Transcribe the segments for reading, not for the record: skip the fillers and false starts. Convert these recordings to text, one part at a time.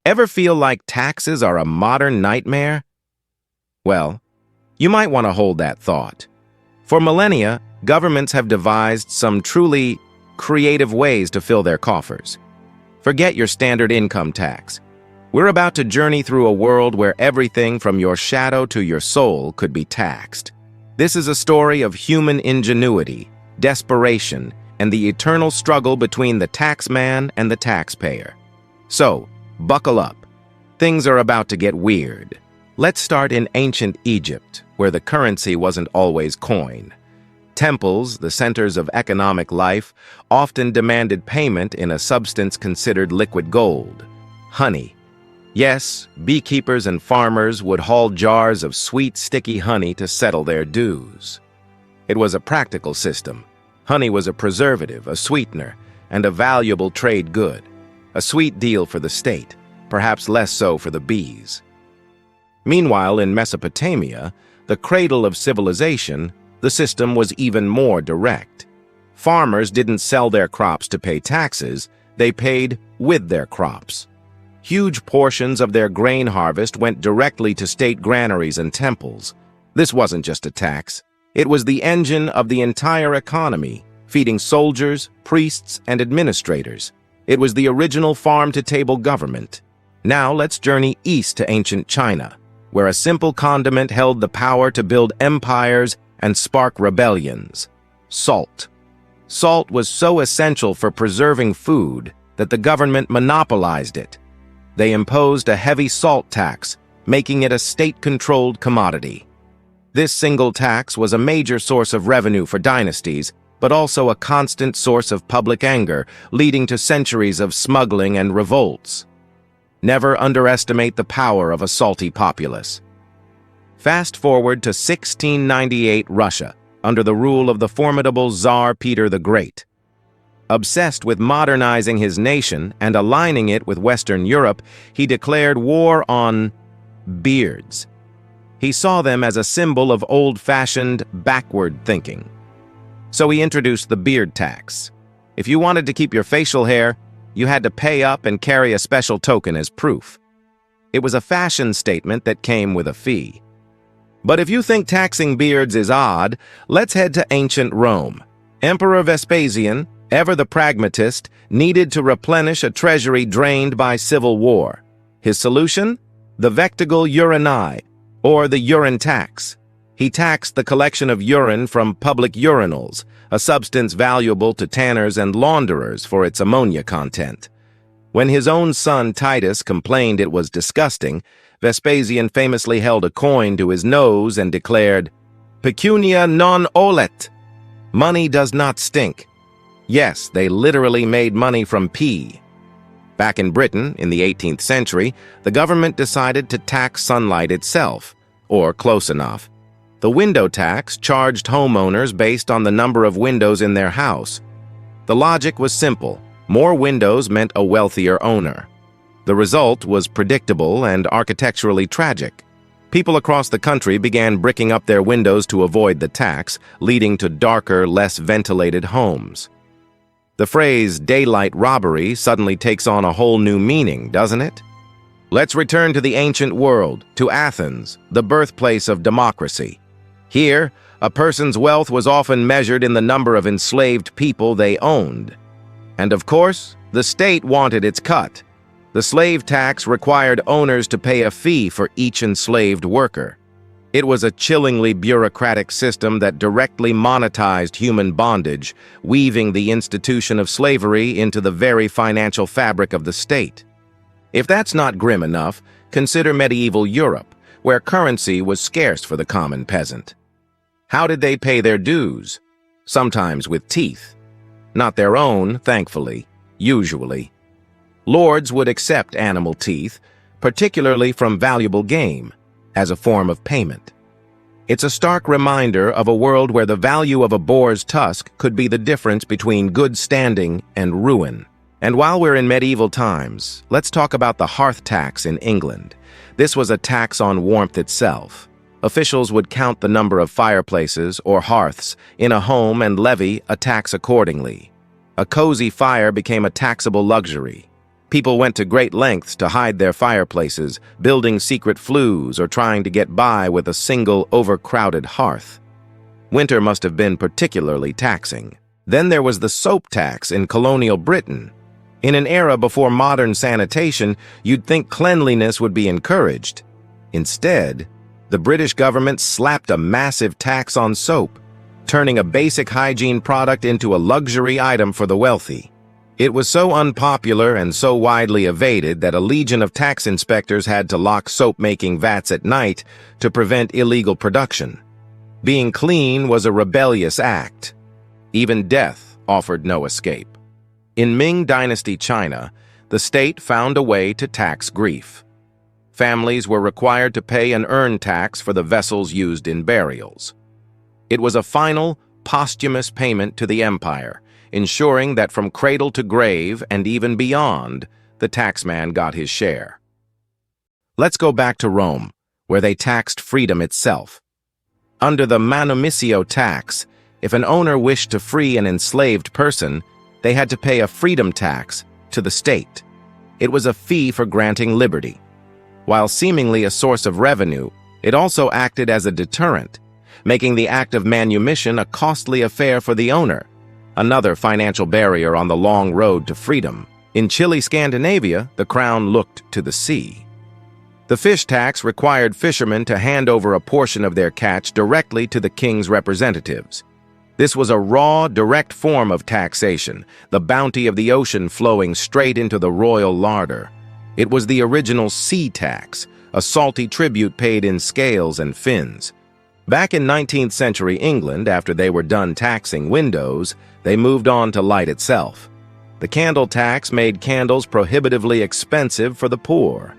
Ever feel like taxes are a modern nightmare? Well, you might want to hold that thought. For millennia, governments have devised some truly creative ways to fill their coffers. Forget your standard income tax. We're about to journey through a world where everything from your shadow to your soul could be taxed. This is a story of human ingenuity, desperation, and the eternal struggle between the taxman and the taxpayer. So, buckle up. Things are about to get weird. Let's start in ancient Egypt, where the currency wasn't always coin. Temples, the centers of economic life, often demanded payment in a substance considered liquid gold: honey. Yes, beekeepers and farmers would haul jars of sweet, sticky honey to settle their dues. It was a practical system. Honey was a preservative, a sweetener, and a valuable trade good. A sweet deal for the state, perhaps less so for the bees. Meanwhile, in Mesopotamia, the cradle of civilization, the system was even more direct. Farmers didn't sell their crops to pay taxes, they paid with their crops. Huge portions of their grain harvest went directly to state granaries and temples. This wasn't just a tax. It was the engine of the entire economy, feeding soldiers, priests, and administrators. It was the original farm-to-table government. Now let's journey east to ancient China, where a simple condiment held the power to build empires and spark rebellions: salt. Salt was so essential for preserving food that the government monopolized it. They imposed a heavy salt tax, making it a state-controlled commodity. This single tax was a major source of revenue for dynasties, but also a constant source of public anger, leading to centuries of smuggling and revolts. Never underestimate the power of a salty populace. Fast forward to 1698 Russia, under the rule of the formidable Tsar Peter the Great. Obsessed with modernizing his nation and aligning it with Western Europe, he declared war on beards. He saw them as a symbol of old-fashioned, backward thinking. So he introduced the beard tax. If you wanted to keep your facial hair, you had to pay up and carry a special token as proof. It was a fashion statement that came with a fee. But if you think taxing beards is odd, let's head to ancient Rome. Emperor Vespasian, ever the pragmatist, needed to replenish a treasury drained by civil war. His solution? The vectigal urinae, or the urine tax. He taxed the collection of urine from public urinals, a substance valuable to tanners and launderers for its ammonia content. When his own son Titus complained it was disgusting, Vespasian famously held a coin to his nose and declared, "Pecunia non olet." Money does not stink. Yes, they literally made money from pee. Back in Britain, in the 18th century, the government decided to tax sunlight itself, or close enough. The window tax charged homeowners based on the number of windows in their house. The logic was simple: more windows meant a wealthier owner. The result was predictable and architecturally tragic. People across the country began bricking up their windows to avoid the tax, leading to darker, less ventilated homes. The phrase daylight robbery suddenly takes on a whole new meaning, doesn't it? Let's return to the ancient world, to Athens, the birthplace of democracy. Here, a person's wealth was often measured in the number of enslaved people they owned. And of course, the state wanted its cut. The slave tax required owners to pay a fee for each enslaved worker. It was a chillingly bureaucratic system that directly monetized human bondage, weaving the institution of slavery into the very financial fabric of the state. If that's not grim enough, consider medieval Europe, where currency was scarce for the common peasant. How did they pay their dues? Sometimes with teeth. Not their own, thankfully, usually. Lords would accept animal teeth, particularly from valuable game, as a form of payment. It's a stark reminder of a world where the value of a boar's tusk could be the difference between good standing and ruin. And while we're in medieval times, let's talk about the hearth tax in England. This was a tax on warmth itself. Officials would count the number of fireplaces or hearths in a home and levy a tax accordingly. A cozy fire became a taxable luxury. People went to great lengths to hide their fireplaces, building secret flues or trying to get by with a single overcrowded hearth. Winter must have been particularly taxing. Then there was the soap tax in colonial Britain. In an era before modern sanitation, you'd think cleanliness would be encouraged. Instead, the British government slapped a massive tax on soap, turning a basic hygiene product into a luxury item for the wealthy. It was so unpopular and so widely evaded that a legion of tax inspectors had to lock soap-making vats at night to prevent illegal production. Being clean was a rebellious act. Even death offered no escape. In Ming Dynasty China, the state found a way to tax grief. Families were required to pay an urn tax for the vessels used in burials. It was a final, posthumous payment to the empire, ensuring that from cradle to grave and even beyond, the taxman got his share. Let's go back to Rome, where they taxed freedom itself. Under the manumitio tax, if an owner wished to free an enslaved person, they had to pay a freedom tax to the state. It was a fee for granting liberty. While seemingly a source of revenue, it also acted as a deterrent, making the act of manumission a costly affair for the owner, another financial barrier on the long road to freedom. In chilly Scandinavia, the crown looked to the sea. The fish tax required fishermen to hand over a portion of their catch directly to the king's representatives. This was a raw, direct form of taxation, the bounty of the ocean flowing straight into the royal larder. It was the original sea tax, a salty tribute paid in scales and fins. Back in 19th century England, after they were done taxing windows, they moved on to light itself. The candle tax made candles prohibitively expensive for the poor.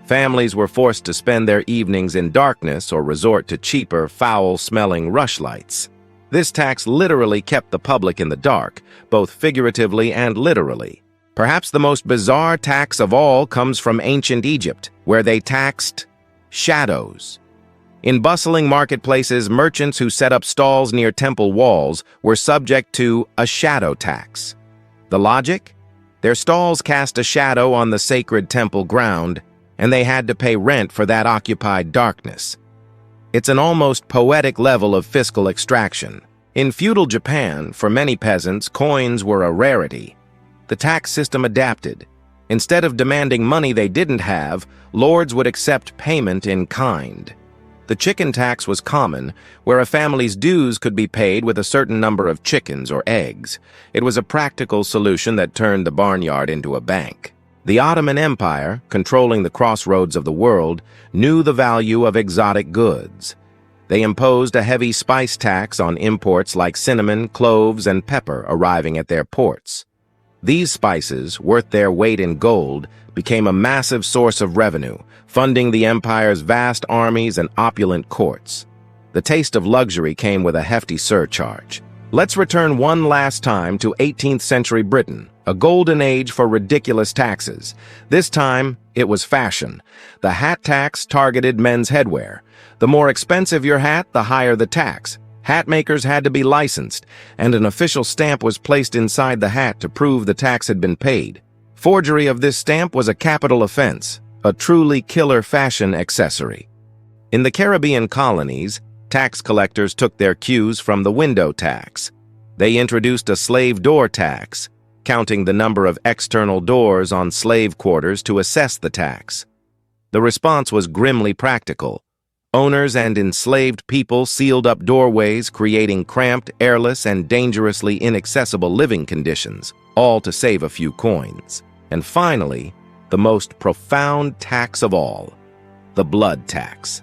Families were forced to spend their evenings in darkness or resort to cheaper, foul-smelling rushlights. This tax literally kept the public in the dark, both figuratively and literally. Perhaps the most bizarre tax of all comes from ancient Egypt, where they taxed shadows. In bustling marketplaces, merchants who set up stalls near temple walls were subject to a shadow tax. The logic? Their stalls cast a shadow on the sacred temple ground, and they had to pay rent for that occupied darkness. It's an almost poetic level of fiscal extraction. In feudal Japan, for many peasants, coins were a rarity. The tax system adapted. Instead of demanding money they didn't have, lords would accept payment in kind. The chicken tax was common, where a family's dues could be paid with a certain number of chickens or eggs. It was a practical solution that turned the barnyard into a bank. The Ottoman Empire, controlling the crossroads of the world, knew the value of exotic goods. They imposed a heavy spice tax on imports like cinnamon, cloves, and pepper arriving at their ports. These spices, worth their weight in gold, became a massive source of revenue, funding the empire's vast armies and opulent courts. The taste of luxury came with a hefty surcharge. Let's return one last time to 18th century Britain, a golden age for ridiculous taxes. This time, it was fashion. The hat tax targeted men's headwear. The more expensive your hat, the higher the tax. Hat makers had to be licensed, and an official stamp was placed inside the hat to prove the tax had been paid. Forgery of this stamp was a capital offense, a truly killer fashion accessory. In the Caribbean colonies, tax collectors took their cues from the window tax. They introduced a slave door tax, counting the number of external doors on slave quarters to assess the tax. The response was grimly practical. Owners and enslaved people sealed up doorways, creating cramped, airless, and dangerously inaccessible living conditions, all to save a few coins. And finally, the most profound tax of all, the blood tax.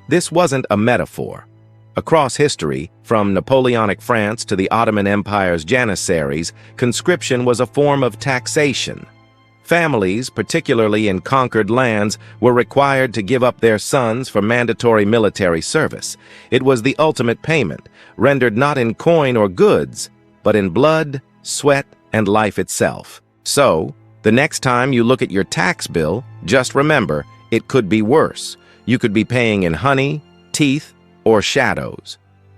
This wasn't a metaphor. Across history, from Napoleonic France to the Ottoman Empire's Janissaries, conscription was a form of taxation. Families, particularly in conquered lands, were required to give up their sons for mandatory military service. It was the ultimate payment, rendered not in coin or goods, but in blood, sweat, and life itself. So, the next time you look at your tax bill, just remember, it could be worse. You could be paying in honey, teeth, or shadows.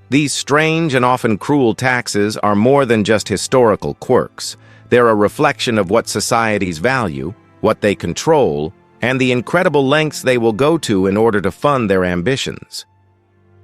These strange and often cruel taxes are more than just historical quirks. They're a reflection of what societies value, what they control, and the incredible lengths they will go to in order to fund their ambitions.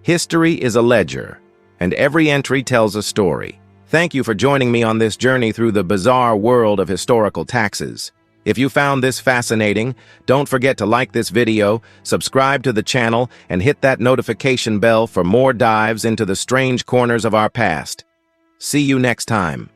History is a ledger, and every entry tells a story. Thank you for joining me on this journey through the bizarre world of historical taxes. If you found this fascinating, don't forget to like this video, subscribe to the channel, and hit that notification bell for more dives into the strange corners of our past. See you next time.